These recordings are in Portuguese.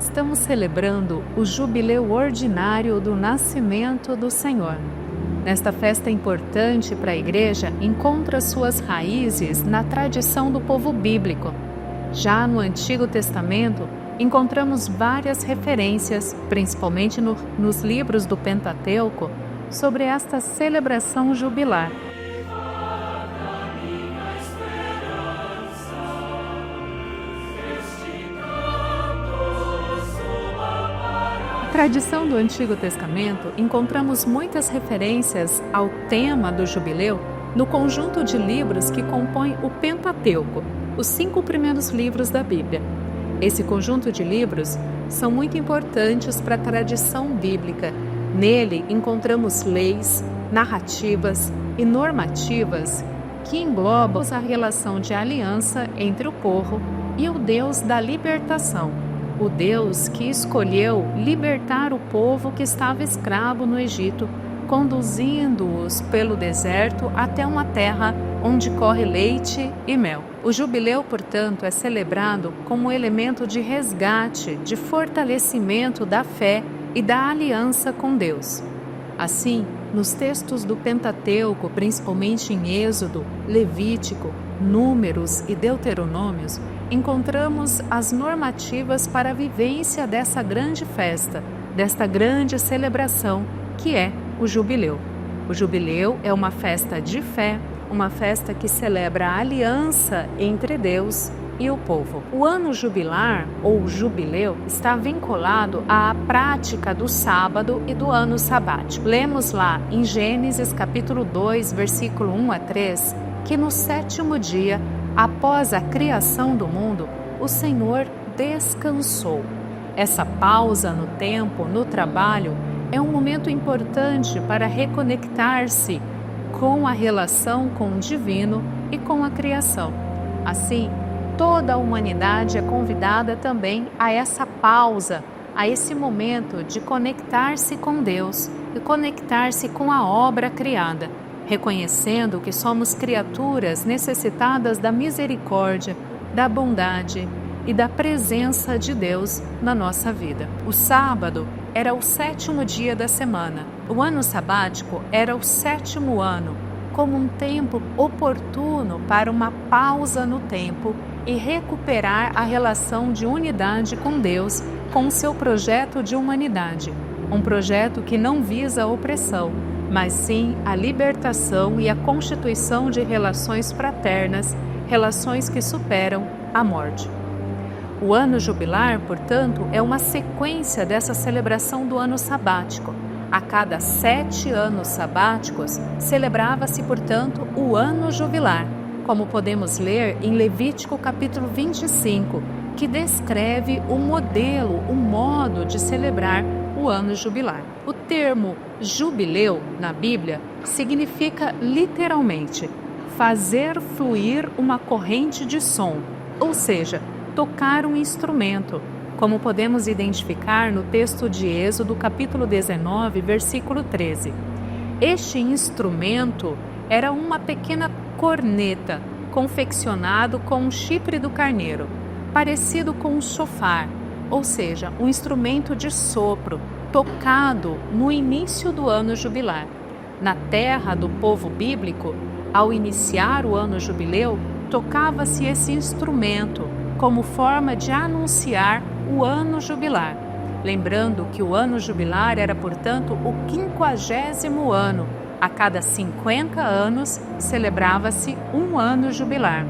Estamos celebrando o jubileu ordinário do nascimento do Senhor. Nesta festa importante para a Igreja, encontra suas raízes na tradição do povo bíblico. Já no Antigo Testamento, encontramos várias referências, principalmente nos livros do Pentateuco, sobre esta celebração jubilar. Na tradição do Antigo Testamento, encontramos muitas referências ao tema do jubileu no conjunto de livros que compõe o Pentateuco, os 5 primeiros livros da Bíblia. Esse conjunto de livros são muito importantes para a tradição bíblica. Nele encontramos leis, narrativas e normativas que englobam a relação de aliança entre o povo e o Deus da libertação, o Deus que escolheu libertar o povo que estava escravo no Egito, conduzindo-os pelo deserto até uma terra onde corre leite e mel. O jubileu, portanto, é celebrado como elemento de resgate, de fortalecimento da fé e da aliança com Deus. Assim, nos textos do Pentateuco, principalmente em Êxodo, Levítico, Números e Deuteronômios, encontramos as normativas para a vivência dessa grande festa, desta grande celebração que é o jubileu. O jubileu é uma festa de fé, uma festa que celebra a aliança entre Deus e o povo. O ano jubilar, ou jubileu, está vinculado à prática do sábado e do ano sabático. Lemos lá em Gênesis capítulo 2, versículo 1 a 3, que no 7º dia, após a criação do mundo, o Senhor descansou. Essa pausa no tempo, no trabalho, é um momento importante para reconectar-se com a relação com o divino e com a criação. Assim, toda a humanidade é convidada também a essa pausa, a esse momento de conectar-se com Deus e conectar-se com a obra criada, reconhecendo que somos criaturas necessitadas da misericórdia, da bondade e da presença de Deus na nossa vida. O sábado era o 7º dia da semana. O ano sabático era o 7º ano, como um tempo oportuno para uma pausa no tempo e recuperar a relação de unidade com Deus, com o seu projeto de humanidade. Um projeto que não visa a opressão, mas sim a libertação e a constituição de relações fraternas, relações que superam a morte. O ano jubilar, portanto, é uma sequência dessa celebração do ano sabático. A cada 7 anos sabáticos, celebrava-se, portanto, o ano jubilar, como podemos ler em Levítico capítulo 25, que descreve o modelo, o modo de celebrar o ano jubilar. O termo jubileu, na Bíblia, significa literalmente fazer fluir uma corrente de som, ou seja, tocar um instrumento, como podemos identificar no texto de Êxodo, capítulo 19, versículo 13. Este instrumento era uma pequena corneta, confeccionado com um chifre do carneiro, parecido com um chofar, ou seja, um instrumento de sopro, tocado no início do ano jubilar. Na terra do povo bíblico, ao iniciar o ano jubileu, tocava-se esse instrumento como forma de anunciar o ano jubilar. Lembrando que o ano jubilar era, portanto, o 50º ano. A cada 50 anos celebrava-se um ano jubilar.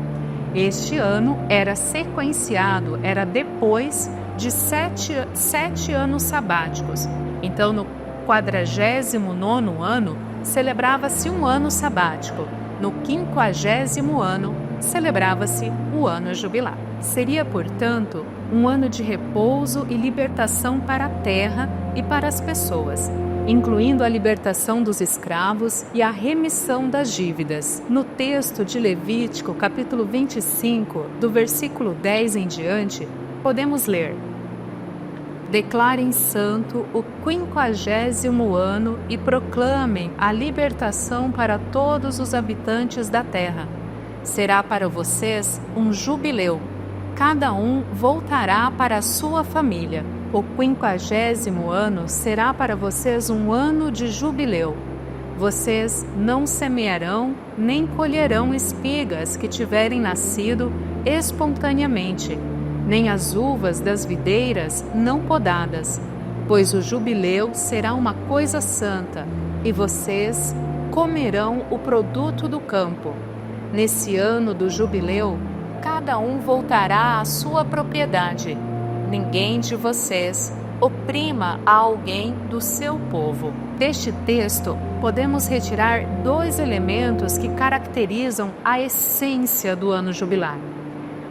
Este ano era sequenciado, era depois de 7 anos sabáticos. Então, no 49º ano, celebrava-se um ano sabático. No 50º ano, celebrava-se o ano jubilar. Seria, portanto, um ano de repouso e libertação para a terra e para as pessoas, incluindo a libertação dos escravos e a remissão das dívidas. No texto de Levítico, capítulo 25, do versículo 10 em diante, podemos ler: Declarem santo o 50º ano e proclamem a libertação para todos os habitantes da terra. Será para vocês um jubileu. Cada um voltará para a sua família. O 50º ano será para vocês um ano de jubileu. Vocês não semearão nem colherão espigas que tiverem nascido espontaneamente, nem as uvas das videiras não podadas, pois o jubileu será uma coisa santa, e vocês comerão o produto do campo. Nesse ano do jubileu, cada um voltará à sua propriedade. Ninguém de vocês oprima a alguém do seu povo. Deste texto, podemos retirar 2 elementos que caracterizam a essência do ano jubilar,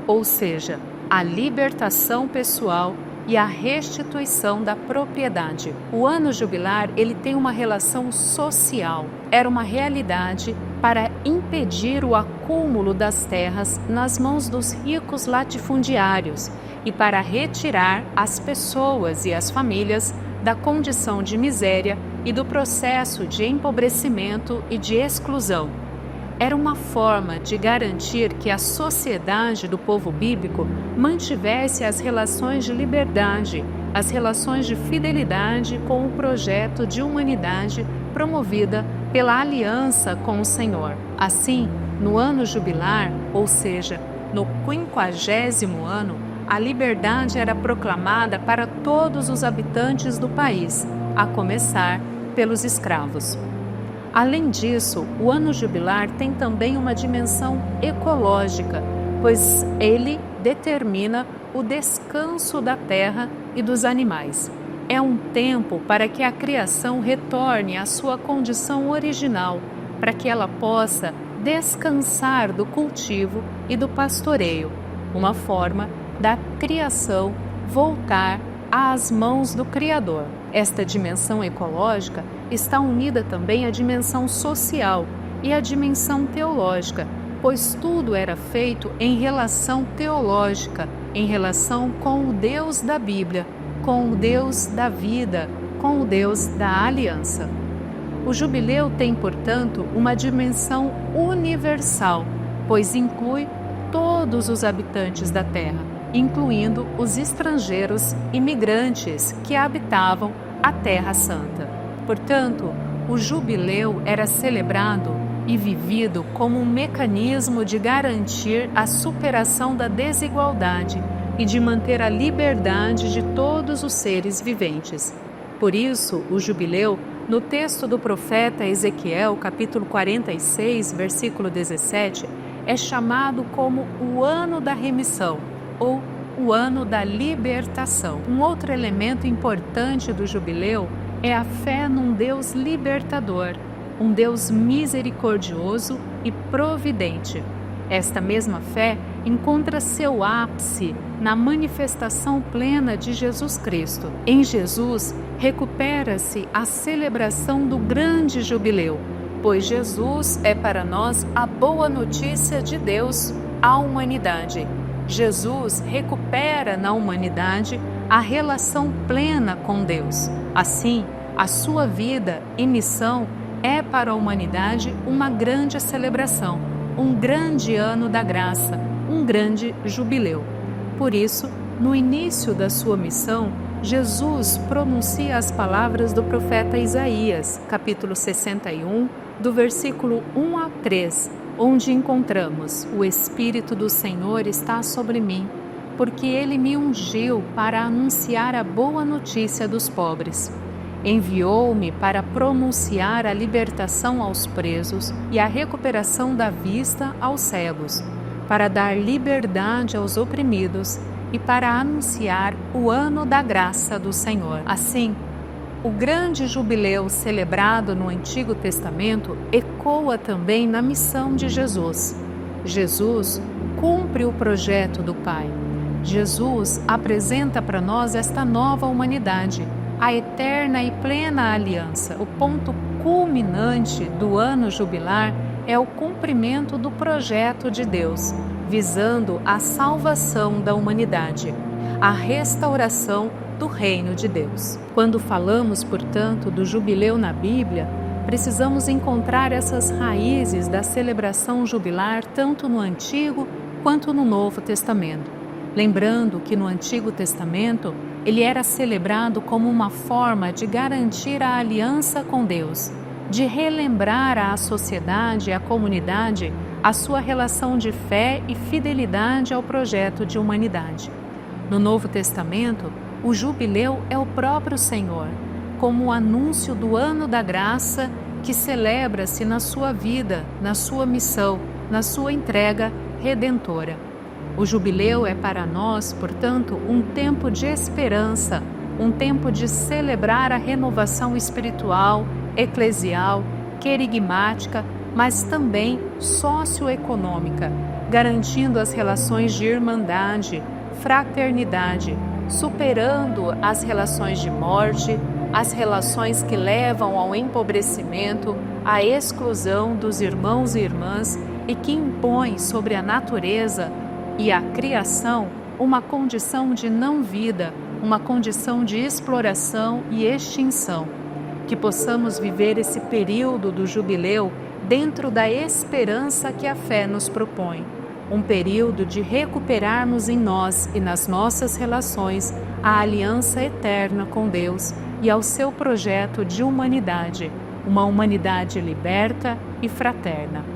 ou seja, a libertação pessoal e a restituição da propriedade. O ano jubilar, ele tem uma relação social. Era uma realidade para impedir o acúmulo das terras nas mãos dos ricos latifundiários e para retirar as pessoas e as famílias da condição de miséria e do processo de empobrecimento e de exclusão. Era uma forma de garantir que a sociedade do povo bíblico mantivesse as relações de liberdade, as relações de fidelidade com o projeto de humanidade promovida pela aliança com o Senhor. Assim, no ano jubilar, ou seja, no 50º ano, a liberdade era proclamada para todos os habitantes do país, a começar pelos escravos. Além disso, o ano jubilar tem também uma dimensão ecológica, pois ele determina o descanso da terra e dos animais. É um tempo para que a criação retorne à sua condição original, para que ela possa descansar do cultivo e do pastoreio, uma forma da criação voltar às mãos do Criador. Esta dimensão ecológica está unida também à dimensão social e à dimensão teológica, pois tudo era feito em relação teológica, em relação com o Deus da Bíblia, com o Deus da vida, com o Deus da aliança. O jubileu tem, portanto, uma dimensão universal, pois inclui todos os habitantes da terra, incluindo os estrangeiros imigrantes que habitavam a Terra Santa. Portanto, o jubileu era celebrado e vivido como um mecanismo de garantir a superação da desigualdade e de manter a liberdade de todos os seres viventes. Por isso, o jubileu, no texto do profeta Ezequiel, capítulo 46, versículo 17, é chamado como o ano da remissão, ou o ano da libertação. Um outro elemento importante do jubileu é a fé num Deus libertador, um Deus misericordioso e providente. Esta mesma fé encontra seu ápice na manifestação plena de Jesus Cristo. Em Jesus, recupera-se a celebração do grande jubileu, pois Jesus é para nós a boa notícia de Deus à humanidade. Jesus recupera na humanidade a relação plena com Deus. Assim, a sua vida e missão é para a humanidade uma grande celebração, um grande ano da graça, um grande jubileu. Por isso, no início da sua missão, Jesus pronuncia as palavras do profeta Isaías, capítulo 61, do versículo 1 a 3, onde encontramos: o Espírito do Senhor está sobre mim, porque Ele me ungiu para anunciar a boa notícia dos pobres. Enviou-me para pronunciar a libertação aos presos e a recuperação da vista aos cegos, para dar liberdade aos oprimidos e para anunciar o ano da graça do Senhor. Assim, o grande jubileu celebrado no Antigo Testamento ecoa também na missão de Jesus. Jesus cumpre o projeto do Pai. Jesus apresenta para nós esta nova humanidade, a eterna e plena aliança. O ponto culminante do ano jubilar é o cumprimento do projeto de Deus, visando a salvação da humanidade, a restauração do reino de Deus. Quando falamos, portanto, do jubileu na Bíblia, precisamos encontrar essas raízes da celebração jubilar tanto no Antigo quanto no Novo Testamento. Lembrando que no Antigo Testamento Ele era celebrado como uma forma de garantir a aliança com Deus, de relembrar à sociedade e à comunidade a sua relação de fé e fidelidade ao projeto de humanidade. No Novo Testamento, o jubileu é o próprio Senhor, como o anúncio do ano da graça que celebra-se na sua vida, na sua missão, na sua entrega redentora. O jubileu é para nós, portanto, um tempo de esperança, um tempo de celebrar a renovação espiritual, eclesial, querigmática, mas também socioeconômica, garantindo as relações de irmandade, fraternidade, superando as relações de morte, as relações que levam ao empobrecimento, à exclusão dos irmãos e irmãs e que impõem sobre a natureza e a criação uma condição de não-vida, uma condição de exploração e extinção. Que possamos viver esse período do jubileu dentro da esperança que a fé nos propõe. Um período de recuperarmos em nós e nas nossas relações a aliança eterna com Deus e ao seu projeto de humanidade, uma humanidade liberta e fraterna.